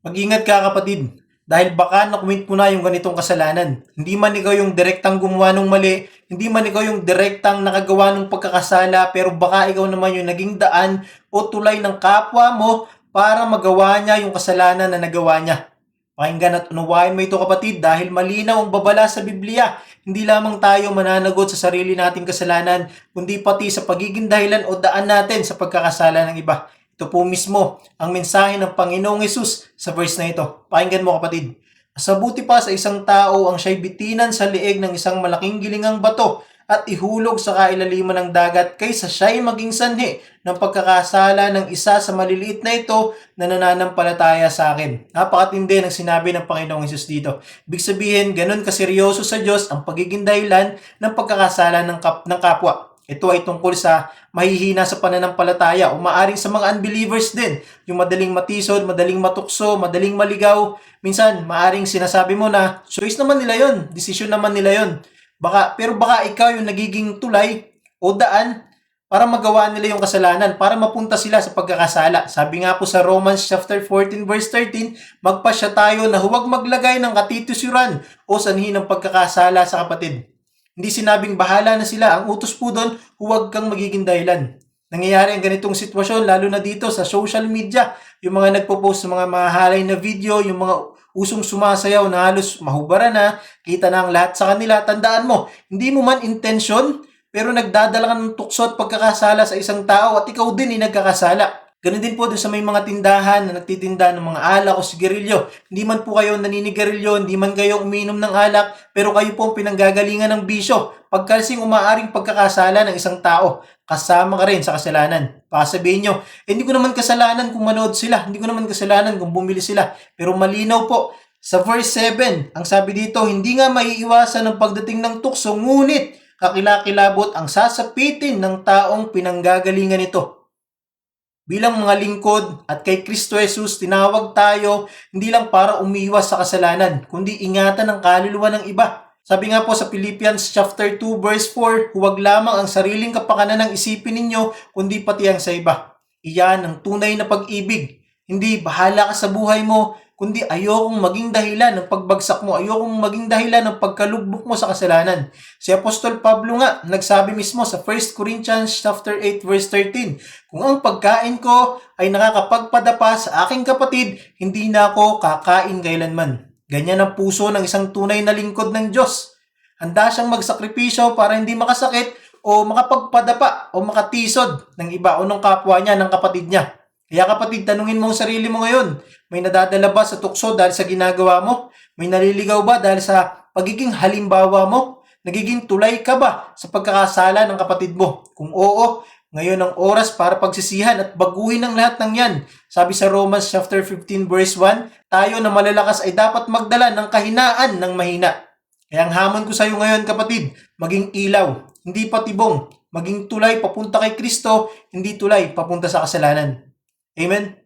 Mag-ingat ka kapatid, dahil baka nakwit mo na yung ganitong kasalanan. Hindi man ikaw yung direktang gumawa ng mali, hindi man ikaw yung direktang nakagawa ng pagkakasala, pero baka ikaw naman yung naging daan o tulay ng kapwa mo para magawa niya yung kasalanan na nagawa niya. Pakinggan at unawain mo ito kapatid dahil malinaw ang babala sa Biblia. Hindi lamang tayo mananagot sa sarili nating kasalanan, kundi pati sa pagiging dahilan o daan natin sa pagkakasala ng iba. Ito po mismo ang mensahe ng Panginoong Hesus sa verse na ito. Pakinggan mo kapatid. Masabuti pa sa isang tao ang siya'y bitinan sa liig ng isang malaking gilingang bato at ihulog sa kailaliman ng dagat kaysa siya'y maging sanhi ng pagkakasala ng isa sa maliliit na ito na nananampalataya sa akin. Napakatindi ng sinabi ng Panginoong Hesus dito. Ibig sabihin, ganun kaseryoso sa Diyos ang pagiging dahilan ng pagkakasala ng kapwa. Ito ay tungkol sa mahihina sa pananampalataya o maaring sa mga unbelievers din. Yung madaling matisod, madaling matukso, madaling maligaw. Minsan, maaring sinasabi mo na, choice naman nila yon, desisyon naman nila yon. Pero baka ikaw yung nagiging tulay o daan para magawa nila yung kasalanan, para mapunta sila sa pagkakasala. Sabi nga po sa Romans chapter 14 verse 13, magpasya tayo na huwag maglagay ng katitusuran o sanhi ng pagkakasala sa kapatid. Hindi sinabing bahala na sila. Ang utos po doon, huwag kang magiging dahilan. Nangyayari ang ganitong sitwasyon, lalo na dito sa social media. Yung mga nagpo-post ng mga mahalay na video, yung mga usong sumasayaw na halos mahubara na, kita na ang lahat sa kanila. Tandaan mo, hindi mo man intensyon, pero nagdadala ka ng tukso at pagkakasala sa isang tao at ikaw din ay nagkakasala. Ganun din po dun sa may mga tindahan na nagtitinda ng mga alak o sigarilyo. Hindi man po kayo naninigarilyo, hindi man kayo uminom ng alak, pero kayo po ang pinanggagalingan ng bisyo. Pagkasing umaaring pagkakasala ng isang tao, kasama ka rin sa kasalanan. Baka sabihin nyo, hindi ko naman kasalanan kung manood sila, hindi ko naman kasalanan kung bumili sila. Pero malinaw po, sa verse 7, ang sabi dito, hindi nga maiiwasan ng pagdating ng tukso, ngunit kakilakilabot ang sasapitin ng taong pinanggagalingan nito. Bilang mga lingkod at kay Kristo Jesus, tinawag tayo hindi lang para umiwas sa kasalanan, kundi ingatan ang kaluluwa ng iba. Sabi nga po sa Philippians chapter 2 verse 4, huwag lamang ang sariling kapakanan ng isipin ninyo, kundi pati ang sa iba. Iyan ang tunay na pag-ibig. Hindi bahala ka sa buhay mo, kundi ayokong maging dahilan ng pagbagsak mo, ayokong maging dahilan ng pagkalugmok mo sa kasalanan. Si Apostol Pablo nga, nagsabi mismo sa 1 Corinthians chapter 8 verse 13, kung ang pagkain ko ay nakakapagpadapa sa aking kapatid, hindi na ako kakain kailanman. Ganyan ang puso ng isang tunay na lingkod ng Diyos. Handa siyang magsakripisyo para hindi makasakit o makapagpadapa o makatisod ng iba o ng kapwa niya, ng kapatid niya. Kaya kapatid, tanungin mo ang sarili mo ngayon, may nadadala ba sa tukso dahil sa ginagawa mo? May naliligaw ba dahil sa pagiging halimbawa mo? Nagiging tulay ka ba sa pagkakasala ng kapatid mo? Kung oo, ngayon ang oras para pagsisihan at baguhin ang lahat ng yan. Sabi sa Romans chapter 15 verse 1, tayo na malalakas ay dapat magdala ng kahinaan ng mahina. Kaya ang hamon ko sa iyo ngayon kapatid, maging ilaw, hindi patibong, maging tulay papunta kay Kristo, hindi tulay papunta sa kasalanan. Amen?